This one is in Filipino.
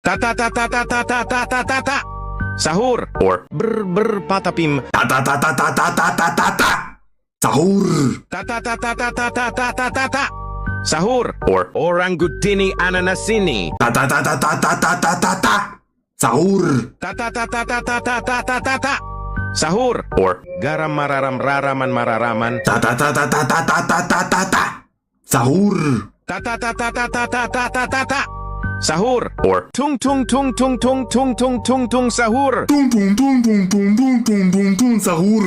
Ta ta ta ta ta ta ta ta ta ta ta. Sahur. Or Patapim. ta ta ta ta ta ta ta ta ta ta. Sahur. Ta ta ta ta ta ta ta ta ta ta ta. Sahur. Or Orangutini ananasini. ta ta ta ta ta ta ta ta ta ta. Sahur. Ta ta ta ta ta ta ta ta ta ta ta. Sahur. Or Garam mararam raraman mararaman. ta ta ta ta ta ta ta ta ta ta ta. Sahur. Ta ta ta ta ta ta ta ta ta ta ta. Sahur. Or Tung tung tung tung tung tung tung tung tung sahur. tung tung tung tung tung tung tung tung tung sahur.